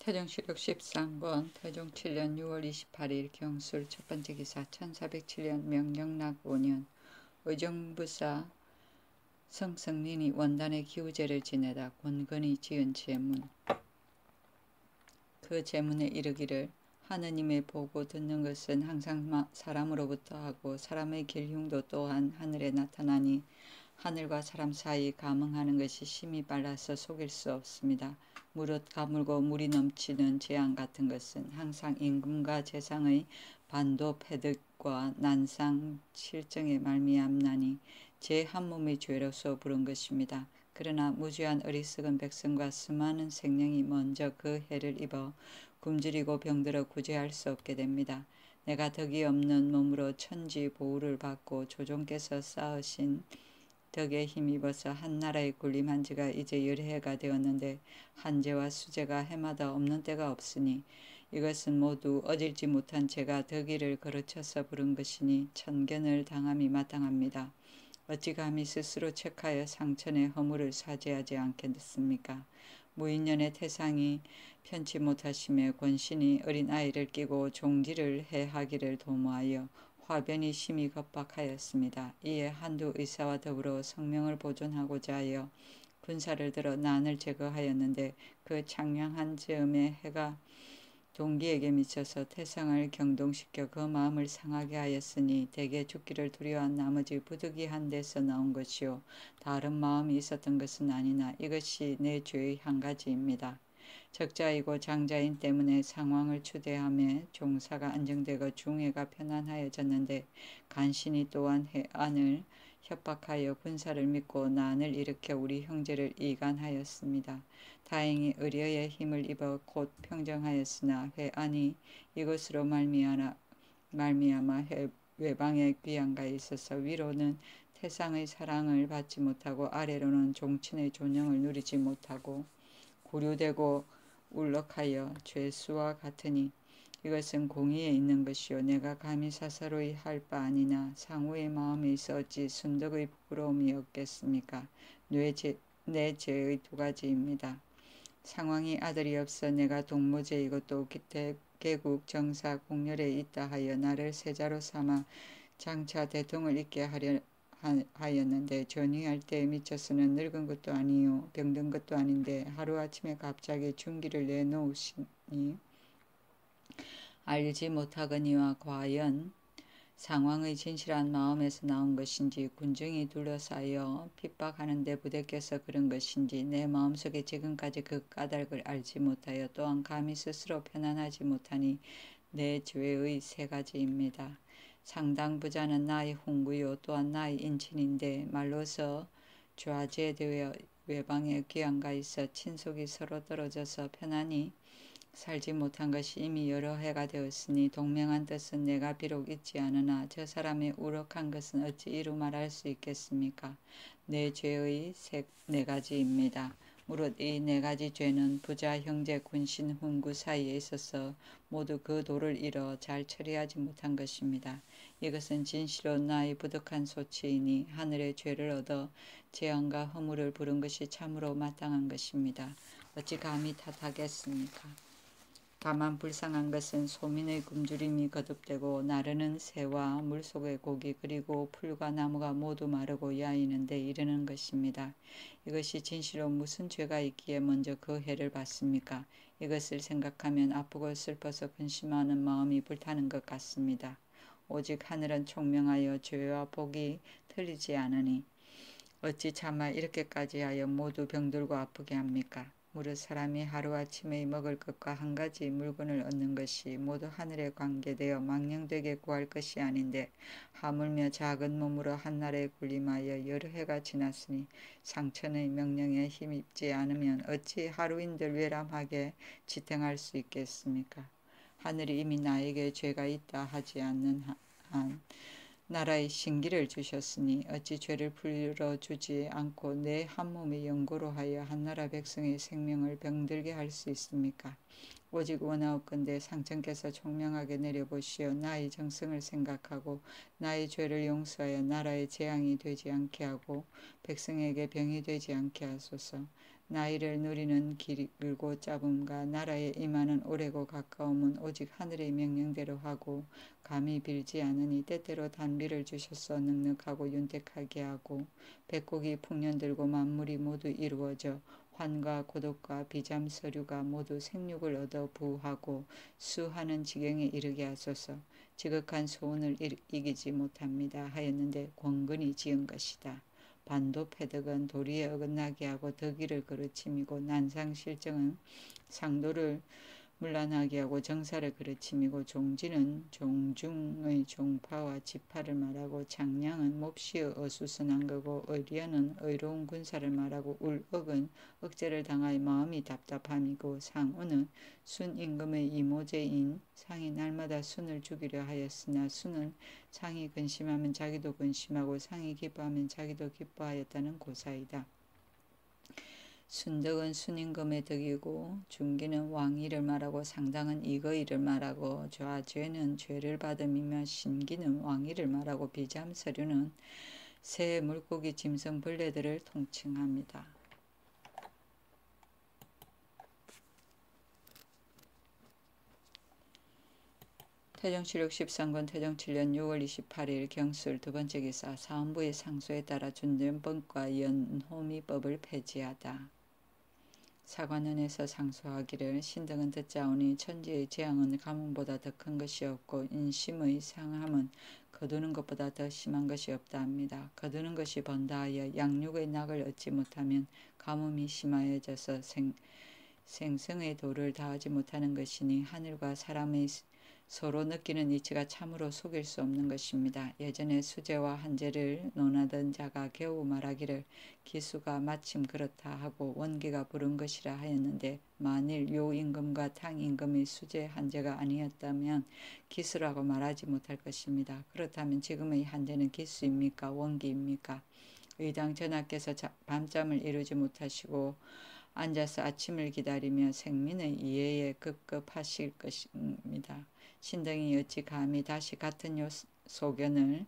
태종시력 13권 태종 7년 6월 28일 경술 첫번째 기사 1407년 명령락 5년 의정부사 성성린이 원단의 기우제를 지내다 곤건이 지은 제문. 그 제문에 이르기를 하느님의 보고 듣는 것은 항상 사람으로부터 하고 사람의 길흉도 또한 하늘에 나타나니 하늘과 사람 사이 감응하는 것이 심히 빨라서 속일 수 없습니다. 무릇 가물고 물이 넘치는 재앙 같은 것은 항상 임금과 재상의 반도 패득과 난상 실정에 말미암나니 제 한 몸의 죄로서 부른 것입니다. 그러나 무죄한 어리석은 백성과 수많은 생명이 먼저 그 해를 입어 굶주리고 병들어 구제할 수 없게 됩니다. 내가 덕이 없는 몸으로 천지 보호를 받고 조종께서 쌓으신 덕에 힘입어서 한 나라에 군림한 지가 이제 열해가 되었는데 한제와 수제가 해마다 없는 때가 없으니 이것은 모두 어질지 못한 제가 덕의를 거르쳐서 부른 것이니 천견을 당함이 마땅합니다. 어찌 감히 스스로 책하여 상천의 허물을 사죄하지 않겠습니까? 무인년의 태상이 편치 못하심에 권신이 어린아이를 끼고 종지를 해하기를 도모하여 화변이 심히 겁박하였습니다. 이에 한두 의사와 더불어 성명을 보존하고자 하여 군사를 들어 난을 제거하였는데 그 창량한 즈음에 해가 동기에게 미쳐서 태상을 경동시켜 그 마음을 상하게 하였으니 대개 죽기를 두려워한 나머지 부득이한 데서 나온 것이요 다른 마음이 있었던 것은 아니나 이것이 내 죄의 한 가지입니다. 적자이고 장자인 때문에 상황을 추대하며 종사가 안정되고 중회가 편안하여졌는데 간신히 또한 해안을 협박하여 군사를 믿고 난을 일으켜 우리 형제를 이간하였습니다. 다행히 의뢰의 힘을 입어 곧 평정하였으나 회안이 이것으로 말미암아 외방의 귀양가에 있어서 위로는 태상의 사랑을 받지 못하고 아래로는 종친의 존영을 누리지 못하고 구류되고 울럭하여 죄수와 같으니 이것은 공의에 있는 것이요 내가 감히 사사로이 할 바 아니나 상우의 마음에 있어 어찌 순덕의 부끄러움이 없겠습니까? 내 죄의 두 가지입니다. 상황이 아들이 없어 내가 동무제이고 또 개국 정사 공렬에 있다 하여 나를 세자로 삼아 장차 대통을 잇게 하려 하였는데 전위할 때에 미쳐서는 늙은 것도 아니요 병든 것도 아닌데 하루아침에 갑자기 중기를 내놓으시니 알지 못하거니와 과연 상황의 진실한 마음에서 나온 것인지 군중이 둘러싸여 핍박하는 데 부대껴서 그런 것인지 내 마음속에 지금까지 그 까닭을 알지 못하여 또한 감히 스스로 편안하지 못하니 내 죄의 세 가지입니다. 상당 부자는 나의 홍구요 또한 나의 인친인데 말로서 좌제되어 외방에 귀양가 있어 친속이 서로 떨어져서 편안히 살지 못한 것이 이미 여러 해가 되었으니 동맹한 뜻은 내가 비록 잊지 않으나 저 사람의 우럭한 것은 어찌 이루 말할 수 있겠습니까? 내 죄의 네 가지입니다. 무릇 이 네 가지 죄는 부자, 형제, 군신, 훈구 사이에 있어서 모두 그 도를 이뤄 잘 처리하지 못한 것입니다. 이것은 진실로 나의 부득한 소치이니 하늘의 죄를 얻어 재앙과 허물을 부른 것이 참으로 마땅한 것입니다. 어찌 감히 탓하겠습니까? 다만 불쌍한 것은 소민의 굶주림이 거듭되고 나르는 새와 물속의 고기 그리고 풀과 나무가 모두 마르고 야이는데 이르는 것입니다. 이것이 진실로 무슨 죄가 있기에 먼저 그 해를 받습니까? 이것을 생각하면 아프고 슬퍼서 근심하는 마음이 불타는 것 같습니다. 오직 하늘은 총명하여 죄와 복이 틀리지 않으니 어찌 차마 이렇게까지 하여 모두 병들고 아프게 합니까? 무릇 사람이 하루아침에 먹을 것과 한 가지 물건을 얻는 것이 모두 하늘에 관계되어 망령되게 구할 것이 아닌데 하물며 작은 몸으로 한나라에 군림하여 여러 해가 지났으니 상천의 명령에 힘입지 않으면 어찌 하루인들 외람하게 지탱할 수 있겠습니까? 하늘이 이미 나에게 죄가 있다 하지 않는 한 나라의 신기를 주셨으니 어찌 죄를 풀어주지 않고 내 한 몸의 연고로 하여 한나라 백성의 생명을 병들게 할 수 있습니까? 오직 원하옵건대 상천께서 총명하게 내려보시어 나의 정성을 생각하고 나의 죄를 용서하여 나라에 재앙이 되지 않게 하고 백성에게 병이 되지 않게 하소서. 나이를 누리는 길고 짧음과 나라의 임하는 오래고 가까움은 오직 하늘의 명령대로 하고 감히 빌지 않으니 때때로 단비를 주셔서 넉넉하고 윤택하게 하고 백곡이 풍년들고 만물이 모두 이루어져 환과 고독과 비잠 서류가 모두 생육을 얻어 부하고 수하는 지경에 이르게 하소서. 지극한 소원을 이기지 못합니다 하였는데 권근이 지은 것이다. 반도 패덕은 도리에 어긋나게 하고 덕의를 그르침이고 난상실정은 상도를 문란하게 하고 정사를 그르침이고 종지는 종중의 종파와 지파를 말하고 장량은 몹시의 어수선한 거고 의련은 의로운 군사를 말하고 울억은 억제를 당하여 마음이 답답함이고 상우는 순임금의 이모제인 상이 날마다 순을 죽이려 하였으나 순은 상이 근심하면 자기도 근심하고 상이 기뻐하면 자기도 기뻐하였다는 고사이다. 순덕은 순임금의 덕이고 중기는 왕위를 말하고 상당은 이거이를 말하고 좌죄는 죄를 받음이며 신기는 왕위를 말하고 비잠서류는 새 물고기 짐승 벌레들을 통칭합니다. 태정칠육 13권 태정 7년 6월 28일 경술 두번째 기사 사헌부의 상소에 따라 준전법과 연호미법을 폐지하다. 사관원에서 상소하기를 신등은 듣자오니 천지의 재앙은 가뭄보다 더 큰 것이 없고 인심의 상함은 거두는 것보다 더 심한 것이 없다 합니다. 거두는 것이 번다 하여 양육의 낙을 얻지 못하면 가뭄이 심하여져서 생성의 도를 다하지 못하는 것이니 하늘과 사람의 서로 느끼는 이치가 참으로 속일 수 없는 것입니다. 예전에 수재와 한재를 논하던 자가 겨우 말하기를 기수가 마침 그렇다 하고 원기가 부른 것이라 하였는데 만일 요 임금과 탕 임금이 수재 한재가 아니었다면 기수라고 말하지 못할 것입니다. 그렇다면 지금의 한재는 기수입니까? 원기입니까? 의당 전하께서 밤잠을 이루지 못하시고 앉아서 아침을 기다리며 생민의 이해에 급급하실 것입니다. 신등이 어찌 감히 다시 같은 소견을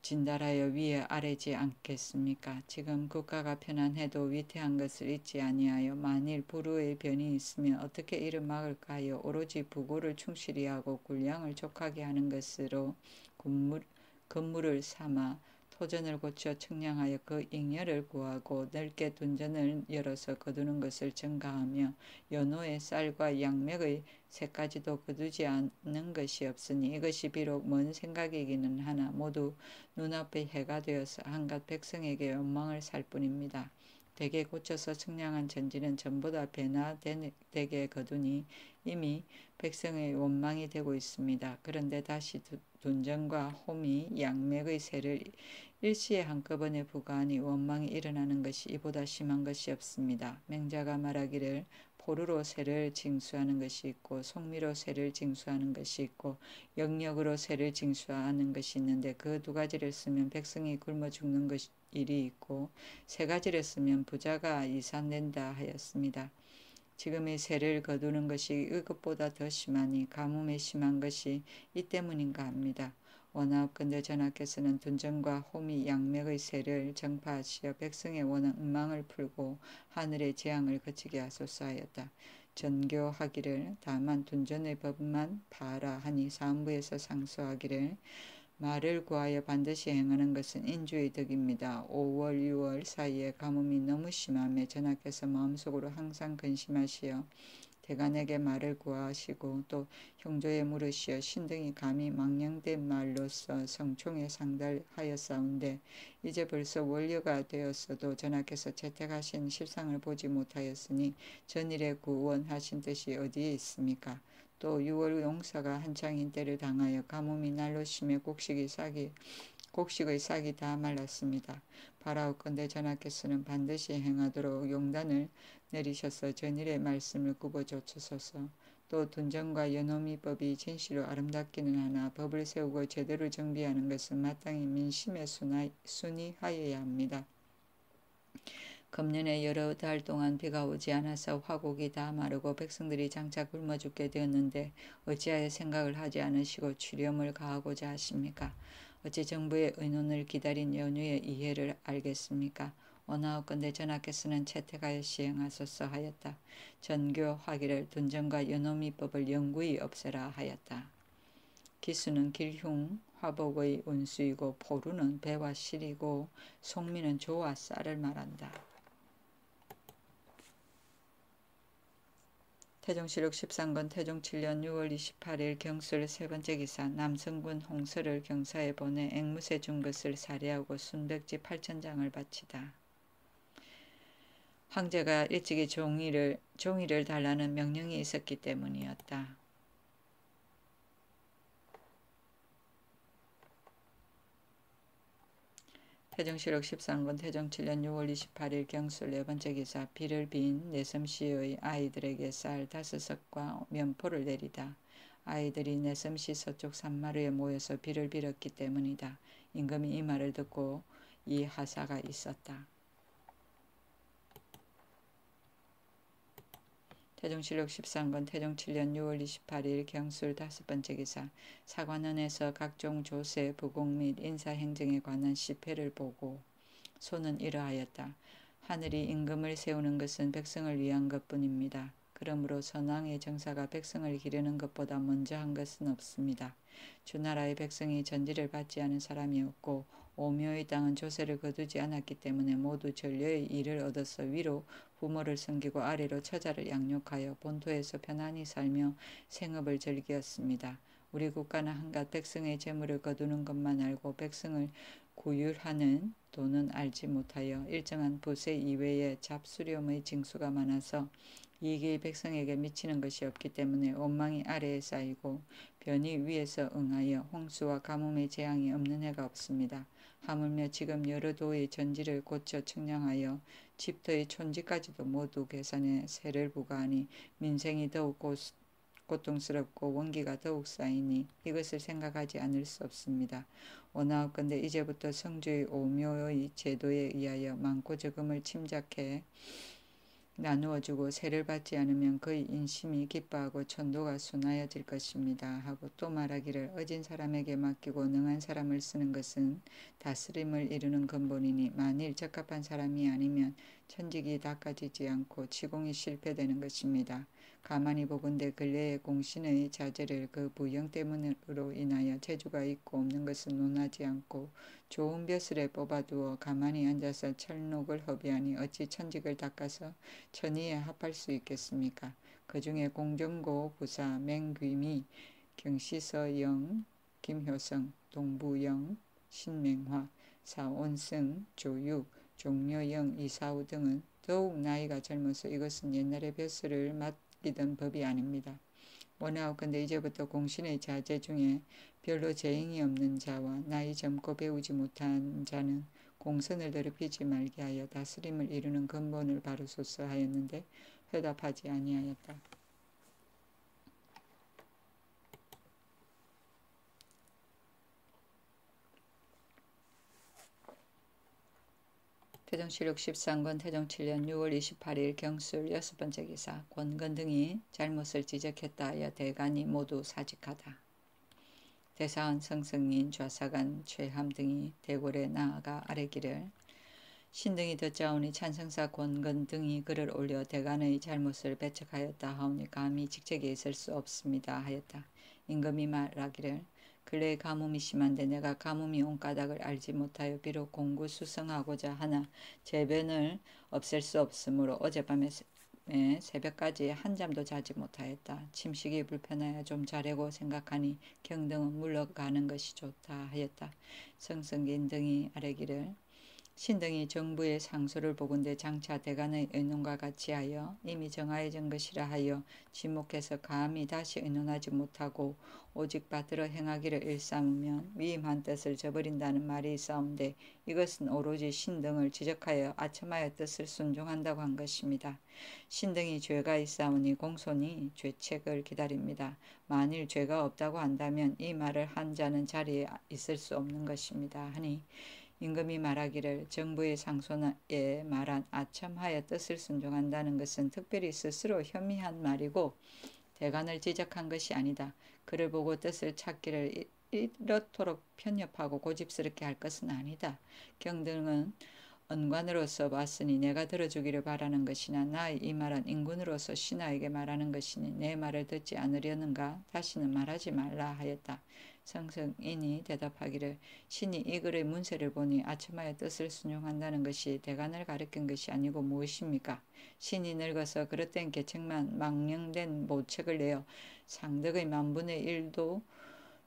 진달하여 위에 아래지 않겠습니까? 지금 국가가 편안해도 위태한 것을 잊지 아니하여 만일 불우의 변이 있으면 어떻게 이를 막을까 하여 오로지 부고를 충실히 하고 군량을 족하게 하는 것으로 건물을 삼아 토전을 고쳐 측량하여 그 잉여를 구하고 넓게 둔전을 열어서 거두는 것을 증가하며 연호의 쌀과 양맥의 새까지도 거두지 않는 것이 없으니 이것이 비록 먼 생각이기는 하나 모두 눈앞의 해가 되어서 한갓 백성에게 원망을 살 뿐입니다. 대개 고쳐서 측량한 전지는 전보다 배나 되게 거두니 이미 백성의 원망이 되고 있습니다. 그런데 다시 둔전과 호미, 양맥의 세를 일시에 한꺼번에 부과하니 원망이 일어나는 것이 이보다 심한 것이 없습니다. 맹자가 말하기를 포루로 세를 징수하는 것이 있고 속미로 세를 징수하는 것이 있고 영역으로 세를 징수하는 것이 있는데 그 두 가지를 쓰면 백성이 굶어 죽는 일이 있고 세 가지를 쓰면 부자가 이산된다 하였습니다. 지금의 세를 거두는 것이 이것보다 더 심하니 가뭄이 심한 것이 이 때문인가 합니다. 원하옵건대 전하께서는 둔전과 호미 양맥의 세를 정파하시어 백성의 원망을 풀고 하늘의 재앙을 그치게 하소서 하였다. 전교하기를 다만 둔전의 법만 파하라 하니 사헌부에서 상소하기를 말을 구하여 반드시 행하는 것은 인주의 덕입니다. 5월 6월 사이에 가뭄이 너무 심하며 전하께서 마음속으로 항상 근심하시어 대간에게 말을 구하시고 또 형조에 물으시어 신등이 감히 망령된 말로서 성총에 상달하였사온데 이제 벌써 원료가 되었어도 전하께서 채택하신 실상을 보지 못하였으니 전일에 구원하신 뜻이 어디에 있습니까? 또 6월 용사가 한창인 때를 당하여 가뭄이 날로 심해 곡식의 싹이 다 말랐습니다. 바라옵건대 전하께서는 반드시 행하도록 용단을 내리셔서 전일의 말씀을 굽어조치소서. 또 둔전과 연호미법이 진실로 아름답기는 하나 법을 세우고 제대로 정비하는 것은 마땅히 민심에 순이하여야 합니다. 금년에 여러 달 동안 비가 오지 않아서 화곡이 다 마르고 백성들이 장차 굶어 죽게 되었는데 어찌하여 생각을 하지 않으시고 추렴을 가하고자 하십니까? 어찌 정부의 의논을 기다린 연후의 이해를 알겠습니까? 원하옵건대 전하께서는 채택하여 시행하소서 하였다. 전교 화기를 둔전과 연호미법을 영구히 없애라 하였다. 기수는 길흉 화복의 운수이고 포루는 배와 실이고 송미는 조와 쌀을 말한다. 태종실록 13권 태종 7년 6월 28일 경술 세 번째 기사 남성군 홍서를 경사에 보내 앵무새 준 것을 살해하고 순백지 8,000장을 바치다. 황제가 일찍이 종이를 달라는 명령이 있었기 때문이었다. 태종실록 13권 태종 7년 6월 28일 경술 네 번째 기사 비를 빈 내섬시의 아이들에게 쌀 5석과 면포를 내리다. 아이들이 내섬시 서쪽 산마루에 모여서 비를 빌었기 때문이다. 임금이 이 말을 듣고 이 하사가 있었다. 태종실록 13권 태종 7년 6월 28일 경술 5번째 기사 사관원에서 각종 조세, 부공 및 인사행정에 관한 시패를 보고 소는 이러하였다. 하늘이 임금을 세우는 것은 백성을 위한 것뿐입니다. 그러므로 선왕의 정사가 백성을 기르는 것보다 먼저 한 것은 없습니다. 주나라의 백성이 전지를 받지 않은 사람이 없고 오묘의 땅은 조세를 거두지 않았기 때문에 모두 전려의 일을 얻어서 위로 부모를 섬기고 아래로 처자를 양육하여 본토에서 편안히 살며 생업을 즐겼습니다. 우리 국가는 한갓 백성의 재물을 거두는 것만 알고 백성을 구휼하는 도는 알지 못하여 일정한 부세 이외에 잡수렴의 징수가 많아서 이익이 백성에게 미치는 것이 없기 때문에 원망이 아래에 쌓이고 변이 위에서 응하여 홍수와 가뭄의 재앙이 없는 해가 없습니다. 하물며 지금 여러 도의 전지를 고쳐 측량하여 집터의 촌지까지도 모두 계산해 세를 부과하니 민생이 더욱 고통스럽고 원기가 더욱 쌓이니 이것을 생각하지 않을 수 없습니다. 원하옵건대 이제부터 성주의 오묘의 제도에 의하여 많고 적음을 침작해 나누어주고 세를 받지 않으면 그의 인심이 기뻐하고 천도가 순하여질 것입니다. 하고 또 말하기를 어진 사람에게 맡기고 능한 사람을 쓰는 것은 다스림을 이루는 근본이니 만일 적합한 사람이 아니면 천직이 닦아지지 않고 치공이 실패되는 것입니다. 가만히 보건대 근래의 공신의 자제를 그 부영 때문으로 인하여 재주가 있고 없는 것은 논하지 않고 좋은 벼슬에 뽑아두어 가만히 앉아서 철록을 허비하니 어찌 천직을 닦아서 천의에 합할 수 있겠습니까? 그 중에 공정고 부사 맹귀미 경시서영 김효성 동부영 신맹화 사온승 조육 종묘영 이사우 등은 더욱 나이가 젊어서 이것은 옛날의 벼슬을 맡기던 법이 아닙니다. 원하옵건대 이제부터 공신의 자제 중에 별로 재능이 없는 자와 나이 젊고 배우지 못한 자는 공선을 더럽히지 말게 하여 다스림을 이루는 근본을 바로소서 하였는데 회답하지 아니하였다. 태종실록 13권 태종 7년 6월 28일 경술 6번째 기사 권건 등이 잘못을 지적했다 하여 대간이 모두 사직하다. 대사원 성승인 좌사관 최함 등이 대궐에 나아가 아뢰기를 신등이 듣자오니 찬성사 권건 등이 글을 올려 대간의 잘못을 배척하였다 하오니 감히 직책에 있을 수 없습니다 하였다. 임금이 말하기를 근래에 가뭄이 심한데 내가 가뭄이 온 까닭을 알지 못하여 비록 공구수성하고자 하나 재변을 없앨 수 없으므로 어젯밤에 새벽까지 한잠도 자지 못하였다. 침식이 불편하여 좀 자려고 생각하니 경등은 물러가는 것이 좋다 하였다. 성승긴 등이 아뢰기를 신등이 정부의 상소를 보건대 장차 대간의 의논과 같이 하여 이미 정하여진 것이라 하여 지목해서 감히 다시 의논하지 못하고 오직 받들어 행하기를 일삼으면 위임한 뜻을 저버린다는 말이 있사온데 이것은 오로지 신등을 지적하여 아첨하여 뜻을 순종한다고 한 것입니다. 신등이 죄가 있사오니 공손히 죄책을 기다립니다. 만일 죄가 없다고 한다면 이 말을 한 자는 자리에 있을 수 없는 것입니다. 하니 임금이 말하기를 정부의 상소에 말한 아첨하여 뜻을 순종한다는 것은 특별히 스스로 혐의한 말이고 대간을 지적한 것이 아니다. 그를 보고 뜻을 찾기를 이렇도록 편협하고 고집스럽게 할 것은 아니다. 경등은 언관으로서 봤으니 내가 들어주기를 바라는 것이나 나의 이 말은 인군으로서 신하에게 말하는 것이니 내 말을 듣지 않으려는가? 다시는 말하지 말라 하였다. 성성인이 대답하기를 신이 이 글의 문체를 보니 아첨하의 뜻을 순종한다는 것이 대간을 가리킨 것이 아니고 무엇입니까? 신이 늙어서 그릇된 계책만 망령된 모책을 내어 상덕의 만분의 일도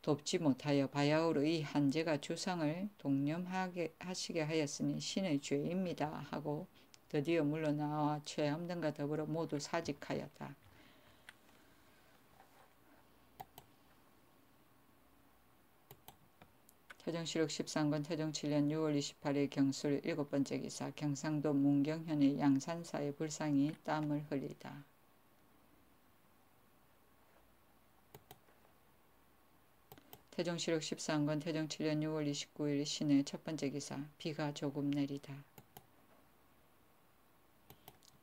돕지 못하여 바야흐로 이 한제가 주상을 동념하게 하시게 하였으니 신의 죄입니다 하고 드디어 물러나와 최암 등과 더불어 모두 사직하였다. 태정실록 13권 태종 7년 6월 28일 경술 7번째 기사 경상도 문경현의 양산사의 불상이 땀을 흘리다. 태종실록 13권 태종 7년 6월 29일 신의 첫번째 기사 비가 조금 내리다.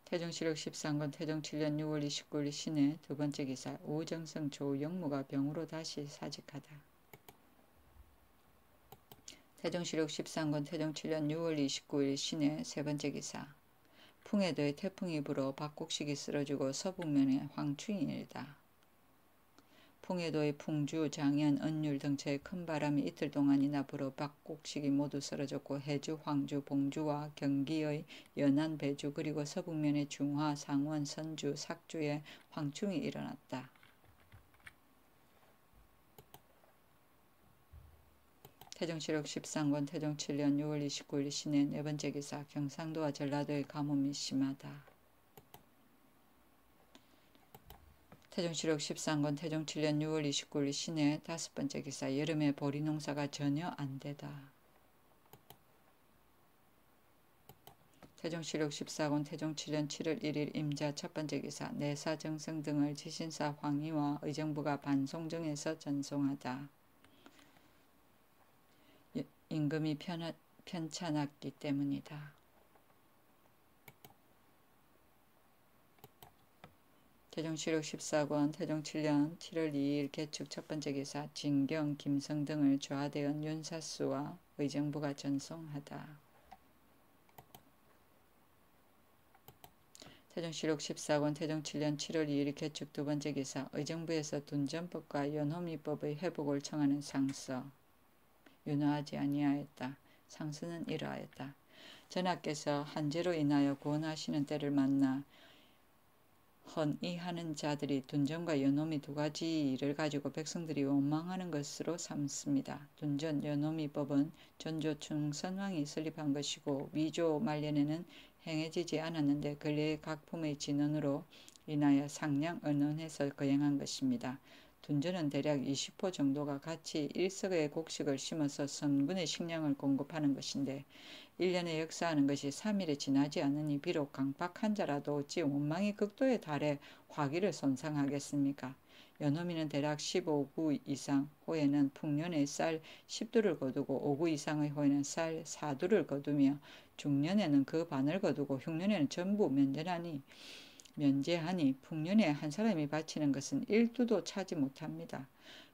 태종실록 13권 태종 7년 6월 29일 신의 두번째 기사 우정성 조영무가 병으로 다시 사직하다. 태종실록 13권 태종 7년 6월 29일 신의 세번째 기사 풍에도의 태풍이 불어 박곡식이 쓰러지고 서북면에 황충이 일다. 풍에도의 풍주, 장현, 언율 등처의 큰 바람이 이틀 동안이나 불어 박곡식이 모두 쓰러졌고 해주, 황주, 봉주와 경기의 연안, 배주 그리고 서북면의 중화, 상원, 선주, 삭주에 황충이 일어났다. 태종실록 13권 태종 7년 6월 29일 신의 네번째 기사 경상도와 전라도의 가뭄이 심하다. 태종실록 13권 태종 7년 6월 29일 신의 다섯번째 기사 여름에 보리 농사가 전혀 안되다. 태종실록 14권 태종 7년 7월 1일 임자 첫번째 기사 내사정성 등을 지신사 황희와 의정부가 반송정에서 전송하다. 임금이 편찮았기 때문이다. 태종실록 14권 태종 7년 7월 2일 개축 첫번째 기사 진경, 김성 등을 좌대원 윤사수와 의정부가 전송하다. 태종실록 14권 태종 7년 7월 2일 개축 두번째 기사 의정부에서 둔전법과 연호미법의 회복을 청하는 상서 윤호하지 아니하였다. 상서는 이러하였다. 전하께서 한제로 인하여 구원하시는 때를 만나 헌의하는 자들이 둔전과 연호미 두 가지 일을 가지고 백성들이 원망하는 것으로 삼습니다. 둔전, 연호미법은 전조 충선왕이 설립한 것이고 미조 말년에는 행해지지 않았는데 근래의 각품의 진언으로 인하여 상량 언언해서 거행한 것입니다. 둔전은 대략 20호 정도가 같이 일석의 곡식을 심어서 선군의 식량을 공급하는 것인데 1년에 역사하는 것이 3일에 지나지 않으니 비록 강박한 자라도 어찌 원망이 극도에 달해 화기를 손상하겠습니까? 연호미는 대략 15구 이상 호에는 풍년에 쌀 10두를 거두고 5구 이상의 호에는 쌀 4두를 거두며 중년에는 그 반을 거두고 흉년에는 전부 면제하니 풍년에 한 사람이 바치는 것은 1두도 차지 못합니다.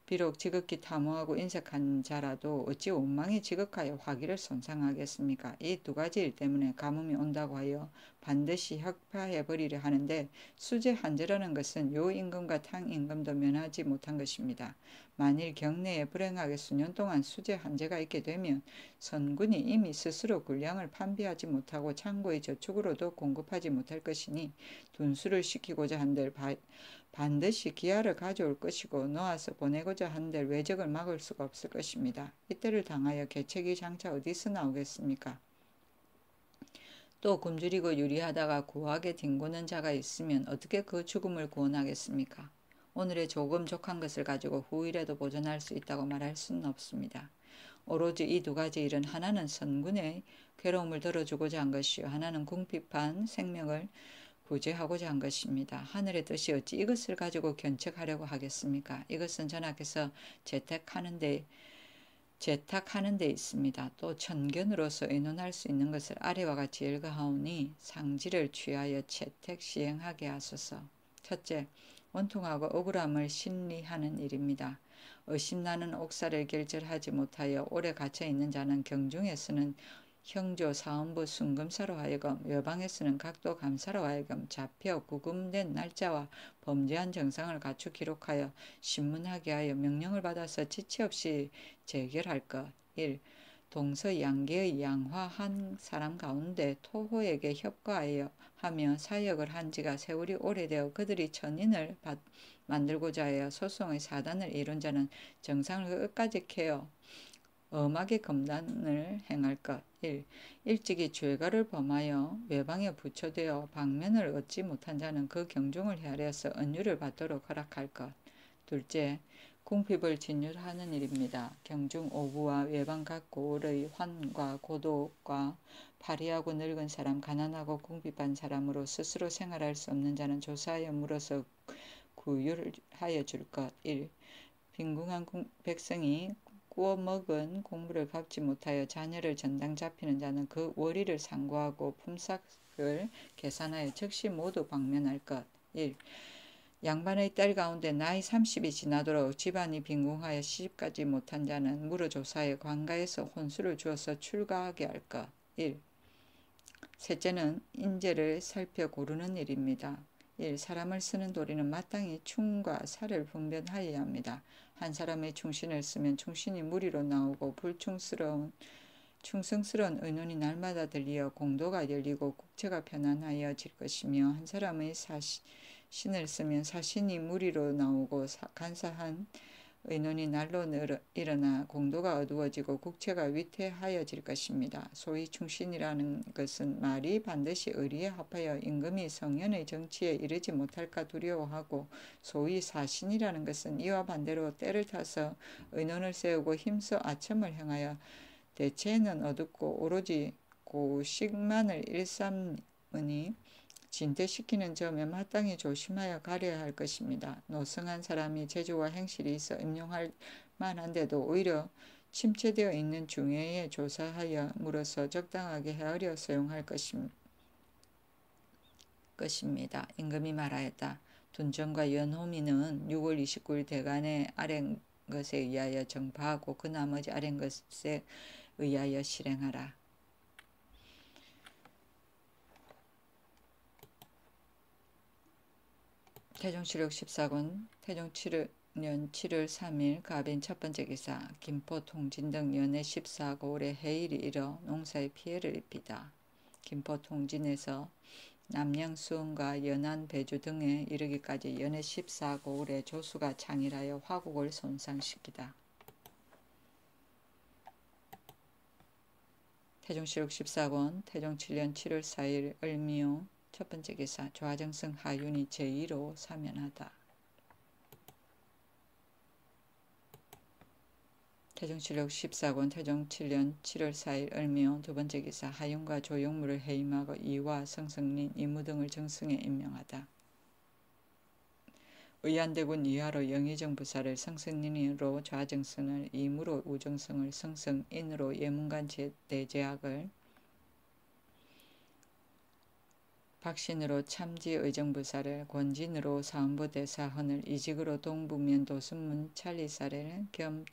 비록 지극히 탐호하고 인색한 자라도 어찌 원망이 지극하여 화기를 손상하겠습니까? 이 두 가지 일 때문에 가뭄이 온다고 하여 반드시 혁파해버리려 하는데 수제 한제라는 것은 요 임금과 탕 임금도 면하지 못한 것입니다. 만일 경내에 불행하게 수년 동안 수제 한제가 있게 되면 선군이 이미 스스로 군량을 판비하지 못하고 창고의 저축으로도 공급하지 못할 것이니 둔수를 시키고자 한들 반드시 기하를 가져올 것이고 놓아서 보내고자 한들 외적을 막을 수가 없을 것입니다. 이때를 당하여 계책이 장차 어디서 나오겠습니까? 또 굶주리고 유리하다가 구하게 뒹구는 자가 있으면 어떻게 그 죽음을 구원하겠습니까? 오늘의 조금 족한 것을 가지고 후일에도 보존할 수 있다고 말할 수는 없습니다. 오로지 이 두 가지 일은 하나는 선군의 괴로움을 덜어주고자 한 것이요 하나는 궁핍한 생명을 구제하고자 한 것입니다. 하늘의 뜻이 어찌 이것을 가지고 견책하려고 하겠습니까? 이것은 전하께서 재택하는 데 있습니다. 또 천견으로서 의논할 수 있는 것을 아래와 같이 일가하오니 상지를 취하여 채택 시행하게 하소서. 첫째, 원통하고 억울함을 신리하는 일입니다. 의심나는 옥사를 결절하지 못하여 오래 갇혀있는 자는 경중에서는 형조 사원부 순검사로 하여금 외방에서는 각도 감사로 하여금 잡혀 구금된 날짜와 범죄한 정상을 갖추 기록하여 신문하게 하여 명령을 받아서 지체 없이 재결할 것. 1. 동서 양계의 양화 한 사람 가운데 토호에게 협과하여 하며 사역을 한 지가 세월이 오래되어 그들이 천인을 만들고자 하여 소송의 사단을 이룬 자는 정상을 끝까지 캐어 엄하게 검단을 행할 것. 1. 일찍이 죄가를 범하여 외방에 부처되어 방면을 얻지 못한 자는 그 경종을 헤아려서 은유를 받도록 허락할 것. 둘째, 궁핍을 진율하는 일입니다. 경중 오부와 외방 각 고을의 환과 고독과 파리하고 늙은 사람, 가난하고 궁핍한 사람으로 스스로 생활할 수 없는 자는 조사하여 물어서 구휼하여 줄 것. 1. 빈궁한 백성이 구워 먹은 곡물을 갚지 못하여 자녀를 전당 잡히는 자는 그 월의를 상고하고 품삯을 계산하여 즉시 모두 방면할 것. 1. 양반의 딸 가운데 나이 30이 지나도록 집안이 빈궁하여 시집가지 못한 자는 물어 조사하여 관가에서 혼수를 주어서 출가하게 할 것. 1. 셋째는 인재를 살펴 고르는 일입니다. 1. 사람을 쓰는 도리는 마땅히 충과 사를 분별하여야 합니다. 한 사람의 충신을 쓰면 충신이 무리로 나오고 충성스러운 의논이 날마다 들리어 공도가 열리고 국체가 편안하여질 것이며 한 사람의 사신을 쓰면 사신이 무리로 나오고 간사한 의논이 날로 일어나 공도가 어두워지고 국체가 위태하여질 것입니다. 소위 충신이라는 것은 말이 반드시 의리에 합하여 임금이 성현의 정치에 이르지 못할까 두려워하고, 소위 사신이라는 것은 이와 반대로 때를 타서 의논을 세우고 힘써 아첨을 행하여 대체는 어둡고 오로지 고식만을 일삼으니 진퇴시키는 점에 마땅히 조심하여 가려야 할 것입니다. 노성한 사람이 재주와 행실이 있어 임용할 만한데도 오히려 침체되어 있는 중에에 조사하여 물어서 적당하게 헤아려 사용할 것입니다. 임금이 말하였다. 둔전과 연호민은 6월 29일 대간에 아랜 것에 의하여 정파하고 그 나머지 아랜 것에 의하여 실행하라. 태종칠육 14권 태종 7년 7월 3일 갑인 첫 번째 기사 김포 통진 등 연해 14고을에 해일이 일어 농사에 피해를 입히다. 김포 통진에서 남양 수원과 연안 배주 등에 이르기까지 연해 14고을에 조수가 창일하여 화곡을 손상시키다. 태종실록 14권 태종 7년 7월 4일 을미용 첫 번째 기사 좌정성 하윤이 제2로 사면하다. 태종실록 14권 태종 7년 7월 4일 을미용 두 번째 기사 하윤과 조용무를 해임하고 이와 성성린 이무 등을 정승에 임명하다. 의안대군 이하로 영의정 부사를 성성린으로 좌정성을, 이무로 우정성을, 성성인으로 예문관 대제학을, 박신으로 참지의정부사를, 권진으로 사원부 대사헌을, 이직으로 동북면 도순문 찰리사를 겸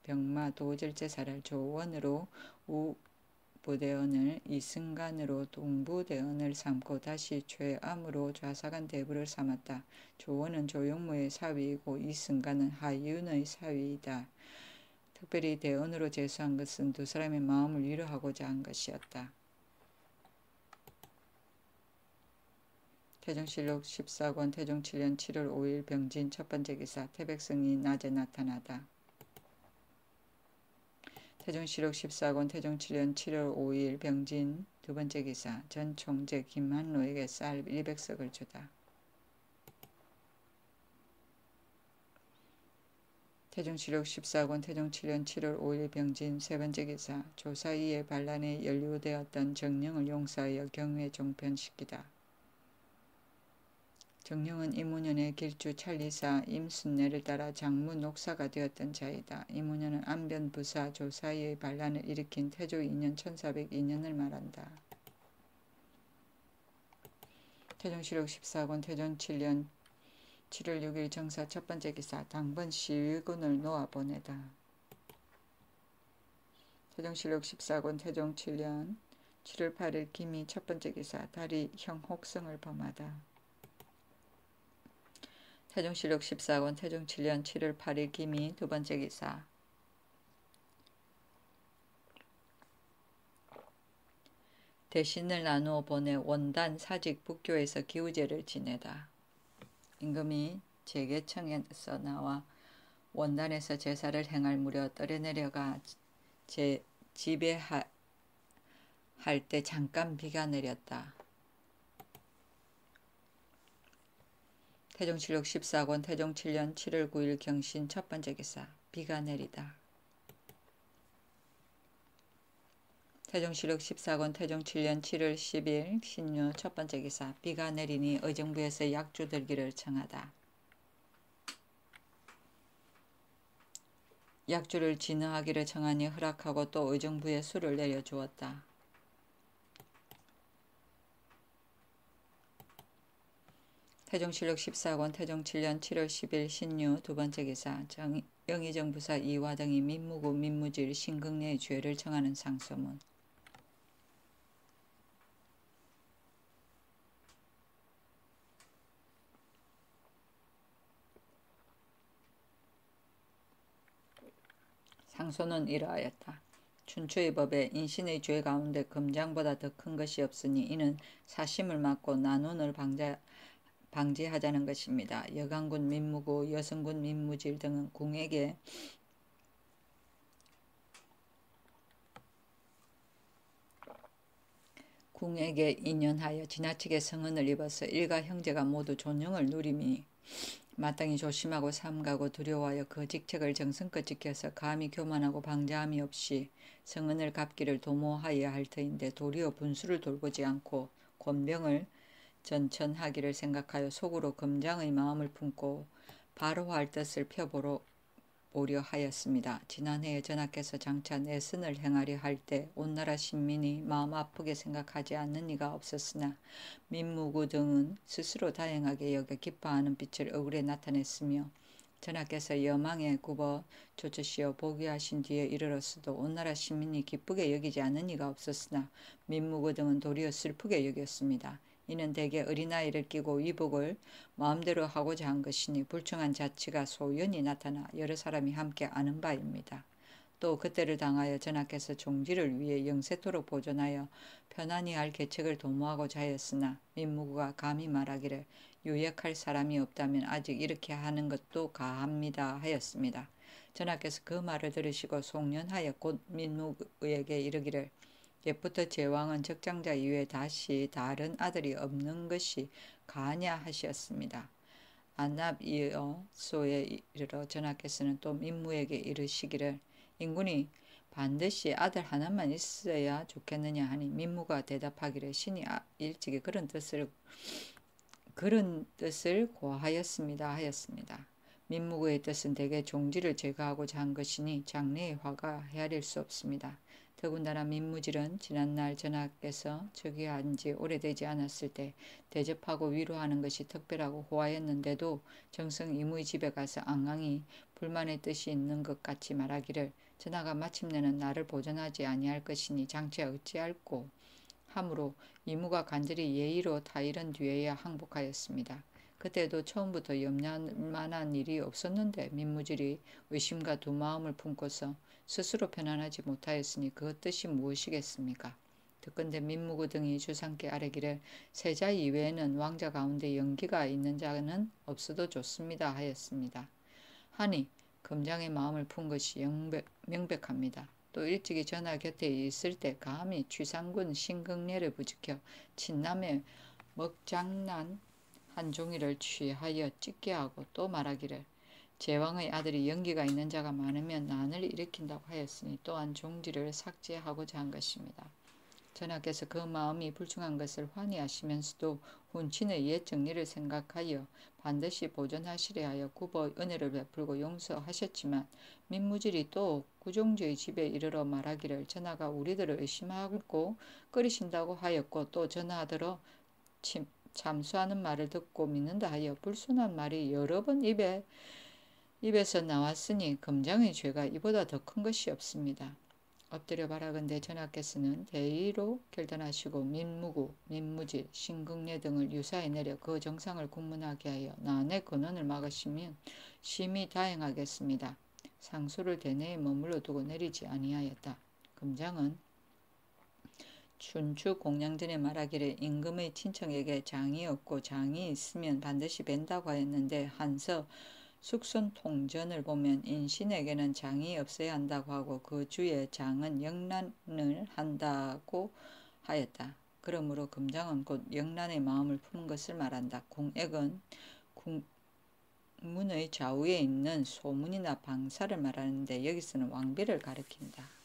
병마 도절제사를, 조원으로 우부대원을, 이승간으로 동부대원을 삼고 다시 최암으로 좌사간 대부를 삼았다. 조원은 조용무의 사위이고 이승간은 하윤의 사위이다. 특별히 대원으로 제수한 것은 두 사람의 마음을 위로하고자 한 것이었다. 태종실록 14권 태종 7년 7월 5일 병진 첫 번째 기사 태백성이 낮에 나타나다. 태종실록 14권 태종 7년 7월 5일 병진 두 번째 기사 전 총재 김한로에게 쌀 100석을 주다. 태종실록 14권 태종 7년 7월 5일 병진 세 번째 기사 조사이의 반란에 연루되었던 정령을 용서하여 경외 종편시키다. 정령은 이문년의 길주 찰리사 임순례를 따라 장무 녹사가 되었던 자이다. 이문년은 안변 부사 조사이의 반란을 일으킨 태조 2년 1402년을 말한다. 태종실록 14권 태종 7년 7월 6일 정사 첫 번째 기사 당번 시위군을 놓아 보내다. 태종실록 14권 태종 7년 7월 8일 김이 첫 번째 기사 달이 형혹성을 범하다. 태종실록 14권 태종 7년 7월 8일 김이 두 번째 기사 대신을 나누어 보내 원단 사직 북교에서 기우제를 지내다. 임금이 제계청에서 나와 원단에서 제사를 행할 무려 뜰에 내려가 지배할 때 잠깐 비가 내렸다. 태종실록 14권 태종 7년 7월 9일 경신 첫 번째 기사 비가 내리다. 태종실록 14권 태종 7년 7월 10일 신유 첫 번째 기사 비가 내리니 의정부에서 약주 들기를 청하다. 약주를 진흥하기를 청하니 허락하고 또 의정부에 수를 내려주었다. 태종실록 14권 태종 7년 7월 10일 신유 두 번째 기사 영의정부사 이화 등이 민무구 민무질 신극례의 죄를 청하는 상소문. 상소는 이러하였다. 춘추의 법에 인신의 죄 가운데 금장보다 더 큰 것이 없으니 이는 사심을 막고 나눈을 방지하자는 것입니다. 여강군 민무구, 여성군 민무질 등은 궁에게 인연하여 지나치게 성은을 입어서 일가 형제가 모두 존영을 누리니 마땅히 조심하고 삼가고 두려워하여 그 직책을 정성껏 지켜서 감히 교만하고 방자함이 없이 성은을 갚기를 도모하여야 할 터인데 도리어 분수를 돌보지 않고 권병을 전천하기를 생각하여 속으로 금장의 마음을 품고 바로할 뜻을 펴보려 하였습니다. 지난해에 전하께서 장차 내선을 행하려 할 때 온 나라 신민이 마음 아프게 생각하지 않는 이가 없었으나 민무구 등은 스스로 다행하게 여겨 기뻐하는 빛을 얼굴에 나타냈으며 전하께서 여망에 굽어 조처시어 보기하신 뒤에 이르렀어도 온 나라 신민이 기쁘게 여기지 않는 이가 없었으나 민무구 등은 도리어 슬프게 여겼습니다. 이는 대개 어린아이를 끼고 위복을 마음대로 하고자 한 것이니 불충한 자치가 소연히 나타나 여러 사람이 함께 아는 바입니다. 또 그때를 당하여 전하께서 종지를 위해 영세토록 보존하여 편안히 할 계책을 도모하고자 하였으나 민무구가 감히 말하기를 유역할 사람이 없다면 아직 이렇게 하는 것도 가합니다 하였습니다. 전하께서 그 말을 들으시고 송년하여 곧 민무구에게 이르기를 옛부터 제왕은 적장자 이외에 다시 다른 아들이 없는 것이 가냐 하시었습니다. 안납이어소에 이르러 전하께서는 또 민무에게 이르시기를 인군이 반드시 아들 하나만 있어야 좋겠느냐 하니 민무가 대답하기를 신이 일찍이 그런 뜻을 고하였습니다 하였습니다. 민무구의 뜻은 대개 종지를 제거하고자 한 것이니 장래의 화가 헤아릴 수 없습니다. 더군다나 민무질은 지난날 전하께서 즉위한 지 오래되지 않았을 때 대접하고 위로하는 것이 특별하고 호하였는데도 정성 이무의 집에 가서 앙앙이 불만의 뜻이 있는 것 같이 말하기를 전하가 마침내는 나를 보존하지 아니할 것이니 장차 어찌할꼬 하므로 이무가 간절히 예의로 타이른 뒤에야 항복하였습니다. 그때도 처음부터 염려할 만한 일이 없었는데 민무질이 의심과 두마음을 품고서 스스로 편안하지 못하였으니 그 뜻이 무엇이겠습니까? 듣건대 민무구 등이 주상께 아뢰기를 세자 이외에는 왕자 가운데 연기가 있는 자는 없어도 좋습니다 하였습니다. 하니 금장의 마음을 푼 것이 명백합니다. 또 일찍이 전하 곁에 있을 때 감히 취상군 신극례를 부지켜 친남의 먹장난 한 종이를 취하여 찢게 하고 또 말하기를 제왕의 아들이 연기가 있는 자가 많으면 난을 일으킨다고 하였으니 또한 종지를 삭제하고자 한 것입니다. 전하께서 그 마음이 불충한 것을 환희하시면서도 훈친의 옛 정리를 생각하여 반드시 보존하시려 하여 굽어 은혜를 베풀고 용서하셨지만 민무질이 또 구종주의 집에 이르러 말하기를 전하가 우리들을 의심하고 끓이신다고 하였고 또 전하들어 참수하는 말을 듣고 믿는다 하여 불순한 말이 여러 번 입에서 나왔으니 금장의 죄가 이보다 더 큰 것이 없습니다. 엎드려 바라건대 전하께서는 대의로 결단하시고 민무구, 민무지, 신극례 등을 유사히 내려 그 정상을 국문하게 하여 난의 근원을 막으시면 심히 다행하겠습니다. 상수를 대내에 머물러 두고 내리지 아니하였다. 금장은 춘추 공양전에 말하기를 임금의 친척에게 장이 없고 장이 있으면 반드시 뵌다고 하였는데 한서 숙손 통전을 보면 인신에게는 장이 없어야 한다고 하고 그 주에 장은 영란을 한다고 하였다. 그러므로 금장은 곧 영란의 마음을 품은 것을 말한다. 공액은 국문의 좌우에 있는 소문이나 방사를 말하는데 여기서는 왕비를 가리킨다.